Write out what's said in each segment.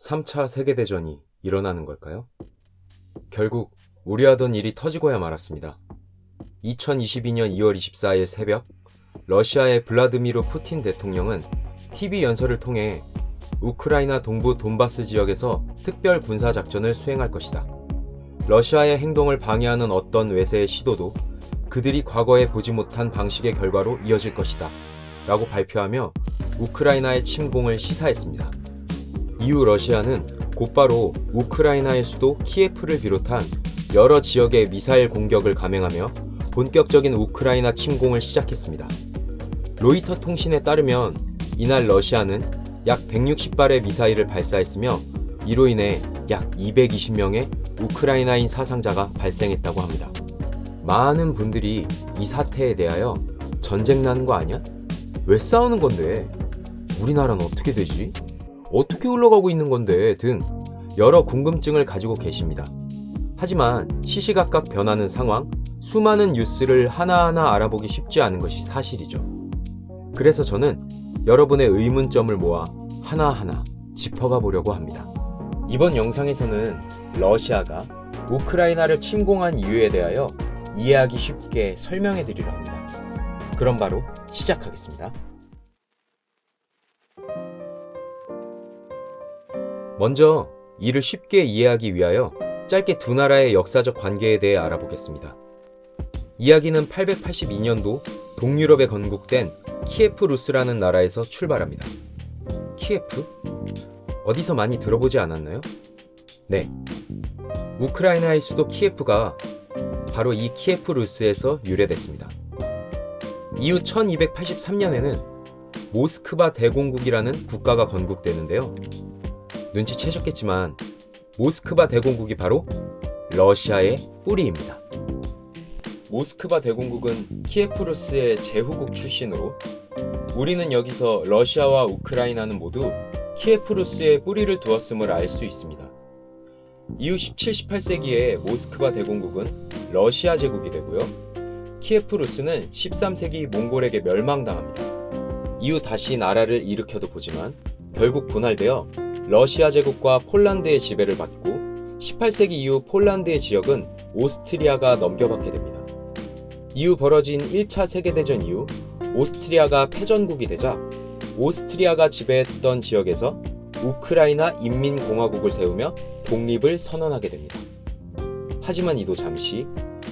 3차 세계대전이 일어나는 걸까요? 결국 우려하던 일이 터지고야 말았습니다. 2022년 2월 24일 새벽, 러시아의 블라드미르 푸틴 대통령은 TV 연설을 통해 우크라이나 동부 돈바스 지역에서 특별 군사작전을 수행할 것이다. 러시아의 행동을 방해하는 어떤 외세의 시도도 그들이 과거에 보지 못한 방식의 결과로 이어질 것이다. 라고 발표하며 우크라이나의 침공을 시사했습니다. 이후 러시아는 곧바로 우크라이나의 수도 키예프를 비롯한 여러 지역의 미사일 공격을 감행하며 본격적인 우크라이나 침공을 시작했습니다. 로이터 통신에 따르면 이날 러시아는 약 160발의 미사일을 발사했으며 이로 인해 약 220명의 우크라이나인 사상자가 발생했다고 합니다. 많은 분들이 이 사태에 대하여 전쟁 나는 거 아니야? 왜 싸우는 건데? 우리나라는 어떻게 되지? 어떻게 흘러가고 있는 건데? 등 여러 궁금증을 가지고 계십니다. 하지만 시시각각 변하는 상황, 수많은 뉴스를 하나하나 알아보기 쉽지 않은 것이 사실이죠. 그래서 저는 여러분의 의문점을 모아 하나하나 짚어가 보려고 합니다. 이번 영상에서는 러시아가 우크라이나를 침공한 이유에 대하여 이해하기 쉽게 설명해 드리려 합니다. 그럼 바로 시작하겠습니다. 먼저 이를 쉽게 이해하기 위하여 짧게 두 나라의 역사적 관계에 대해 알아보겠습니다. 이야기는 882년도 동유럽에 건국된 키예프 루스라는 나라에서 출발합니다. 키예프? 어디서 많이 들어보지 않았나요? 네. 우크라이나의 수도 키예프가 바로 이 키예프 루스에서 유래됐습니다. 이후 1283년에는 모스크바 대공국이라는 국가가 건국되는데요. 눈치채셨겠지만 모스크바 대공국이 바로 러시아의 뿌리입니다. 모스크바 대공국은 키예프 루스의 제후국 출신으로 우리는 여기서 러시아와 우크라이나는 모두 키예프 루스의 뿌리를 두었음을 알 수 있습니다. 이후 17, 18세기에 모스크바 대공국은 러시아 제국이 되고요. 키예프 루스는 13세기 몽골에게 멸망당합니다. 이후 다시 나라를 일으켜도 보지만 결국 분할되어 러시아 제국과 폴란드의 지배를 받고 18세기 이후 폴란드의 지역은 오스트리아가 넘겨받게 됩니다. 이후 벌어진 1차 세계대전 이후 오스트리아가 패전국이 되자 오스트리아가 지배했던 지역에서 우크라이나 인민공화국을 세우며 독립을 선언하게 됩니다. 하지만 이도 잠시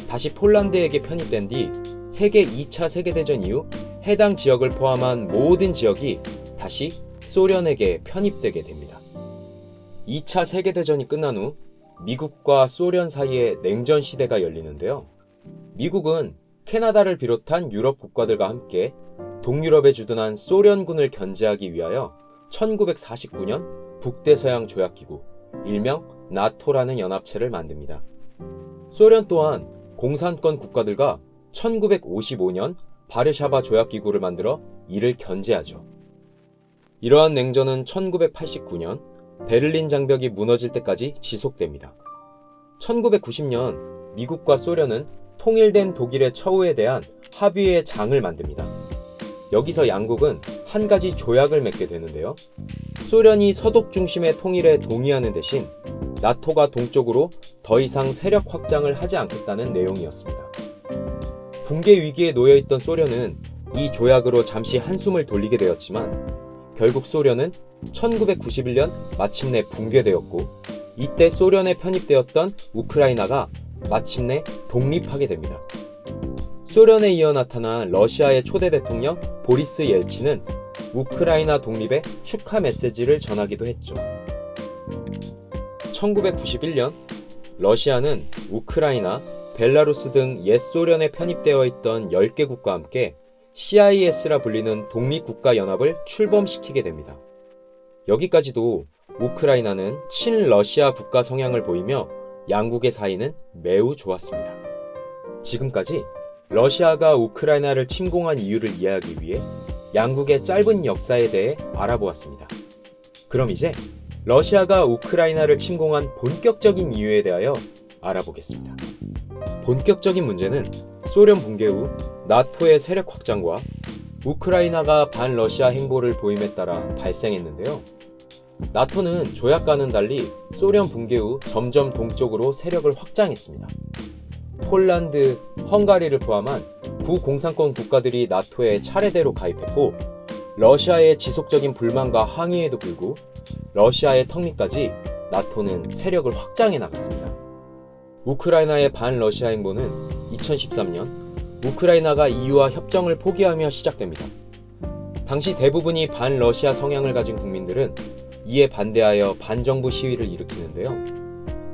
다시 폴란드에게 편입된 뒤 세계 2차 세계대전 이후 해당 지역을 포함한 모든 지역이 다시 소련에게 편입되게 됩니다. 2차 세계대전이 끝난 후 미국과 소련 사이에 냉전 시대가 열리는데요. 미국은 캐나다를 비롯한 유럽 국가들과 함께 동유럽에 주둔한 소련군을 견제하기 위하여 1949년 북대서양 조약기구, 일명 나토라는 연합체를 만듭니다. 소련 또한 공산권 국가들과 1955년 바르샤바 조약기구를 만들어 이를 견제하죠. 이러한 냉전은 1989년 베를린 장벽이 무너질 때까지 지속됩니다. 1990년 미국과 소련은 통일된 독일의 처우에 대한 합의의 장을 만듭니다. 여기서 양국은 한 가지 조약을 맺게 되는데요. 소련이 서독 중심의 통일에 동의하는 대신 나토가 동쪽으로 더 이상 세력 확장을 하지 않겠다는 내용이었습니다. 붕괴 위기에 놓여있던 소련은 이 조약으로 잠시 한숨을 돌리게 되었지만 결국 소련은 1991년 마침내 붕괴되었고 이때 소련에 편입되었던 우크라이나가 마침내 독립하게 됩니다. 소련에 이어 나타난 러시아의 초대 대통령 보리스 옐친은 우크라이나 독립의 축하 메시지를 전하기도 했죠. 1991년 러시아는 우크라이나, 벨라루스 등 옛 소련에 편입되어 있던 10개국과 함께 CIS라 불리는 독립국가연합을 출범시키게 됩니다. 여기까지도 우크라이나는 친러시아 국가 성향을 보이며 양국의 사이는 매우 좋았습니다. 지금까지 러시아가 우크라이나를 침공한 이유를 이해하기 위해 양국의 짧은 역사에 대해 알아보았습니다. 그럼 이제 러시아가 우크라이나를 침공한 본격적인 이유에 대하여 알아보겠습니다. 본격적인 문제는 소련 붕괴 후 나토의 세력 확장과 우크라이나가 반러시아 행보를 보임에 따라 발생했는데요. 나토는 조약과는 달리 소련 붕괴 후 점점 동쪽으로 세력을 확장했습니다. 폴란드, 헝가리를 포함한 부공산권 국가들이 나토에 차례대로 가입했고, 러시아의 지속적인 불만과 항의에도 불구 러시아의 턱밑까지 나토는 세력을 확장해 나갔습니다. 우크라이나의 반러시아 행보는 2013년 우크라이나가 EU와 협정을 포기하며 시작됩니다. 당시 대부분이 반러시아 성향을 가진 국민들은 이에 반대하여 반정부 시위를 일으키는데요.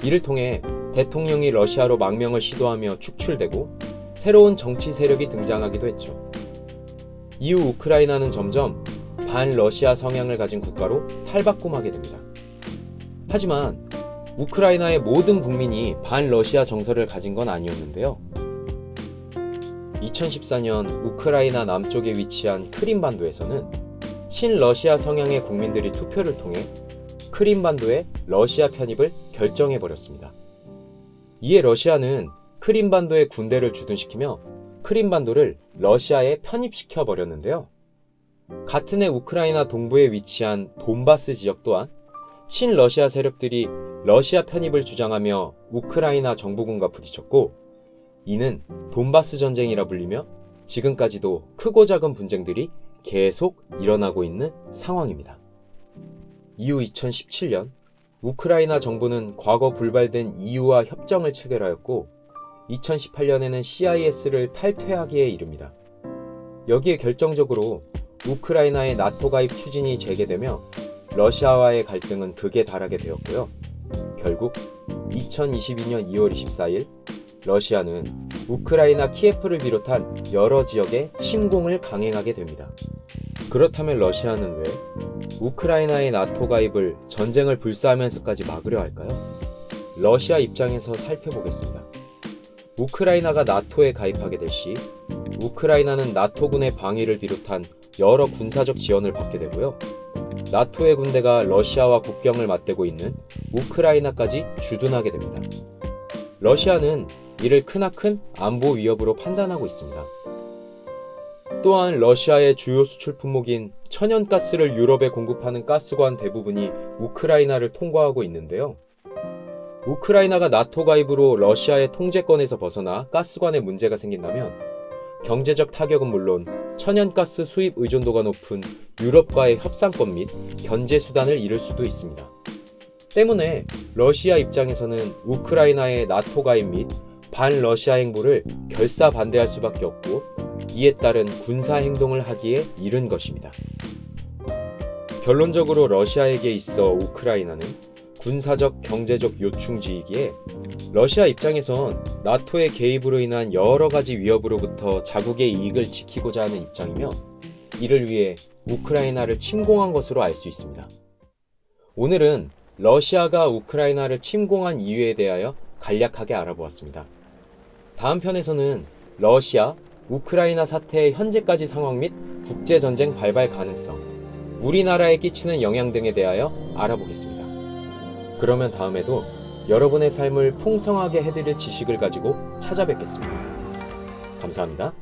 이를 통해 대통령이 러시아로 망명을 시도하며 축출되고 새로운 정치 세력이 등장하기도 했죠. 이후 우크라이나는 점점 반러시아 성향을 가진 국가로 탈바꿈하게 됩니다. 하지만 우크라이나의 모든 국민이 반러시아 정서를 가진 건 아니었는데요. 2014년 우크라이나 남쪽에 위치한 크림반도에서는 친러시아 성향의 국민들이 투표를 통해 크림반도의 러시아 편입을 결정해버렸습니다. 이에 러시아는 크림반도에 군대를 주둔시키며 크림반도를 러시아에 편입시켜 버렸는데요. 같은 해 우크라이나 동부에 위치한 돈바스 지역 또한 친러시아 세력들이 러시아 편입을 주장하며 우크라이나 정부군과 부딪혔고, 이는 돈바스 전쟁이라 불리며 지금까지도 크고 작은 분쟁들이 계속 일어나고 있는 상황입니다. 이후 2017년 우크라이나 정부는 과거 불발된 EU와 협정을 체결하였고, 2018년에는 CIS를 탈퇴하기에 이릅니다. 여기에 결정적으로 우크라이나의 나토 가입 추진이 재개되며 러시아와의 갈등은 극에 달하게 되었고요. 결국 2022년 2월 24일 러시아는 우크라이나 키예프를 비롯한 여러 지역에 침공을 강행하게 됩니다. 그렇다면 러시아는 왜 우크라이나의 나토 가입을 전쟁을 불사하면서까지 막으려 할까요? 러시아 입장에서 살펴보겠습니다. 우크라이나가 나토에 가입하게 될 시 우크라이나는 나토군의 방위를 비롯한 여러 군사적 지원을 받게 되고요. 나토의 군대가 러시아와 국경을 맞대고 있는 우크라이나까지 주둔하게 됩니다. 러시아는 이를 크나큰 안보 위협으로 판단하고 있습니다. 또한 러시아의 주요 수출 품목인 천연가스를 유럽에 공급하는 가스관 대부분이 우크라이나를 통과하고 있는데요. 우크라이나가 나토 가입으로 러시아의 통제권에서 벗어나 가스관에 문제가 생긴다면 경제적 타격은 물론 천연가스 수입 의존도가 높은 유럽과의 협상권 및 견제 수단을 잃을 수도 있습니다. 때문에 러시아 입장에서는 우크라이나의 나토 가입 및 반러시아 행보를 결사 반대할 수밖에 없고, 이에 따른 군사 행동을 하기에 이른 것입니다. 결론적으로 러시아에게 있어 우크라이나는 군사적, 경제적 요충지이기에 러시아 입장에선 나토의 개입으로 인한 여러 가지 위협으로부터 자국의 이익을 지키고자 하는 입장이며, 이를 위해 우크라이나를 침공한 것으로 알 수 있습니다. 오늘은 러시아가 우크라이나를 침공한 이유에 대하여 간략하게 알아보았습니다. 다음 편에서는 러시아, 우크라이나 사태의 현재까지 상황 및 국제전쟁 발발 가능성, 우리나라에 끼치는 영향 등에 대하여 알아보겠습니다. 그러면 다음에도 여러분의 삶을 풍성하게 해드릴 지식을 가지고 찾아뵙겠습니다. 감사합니다.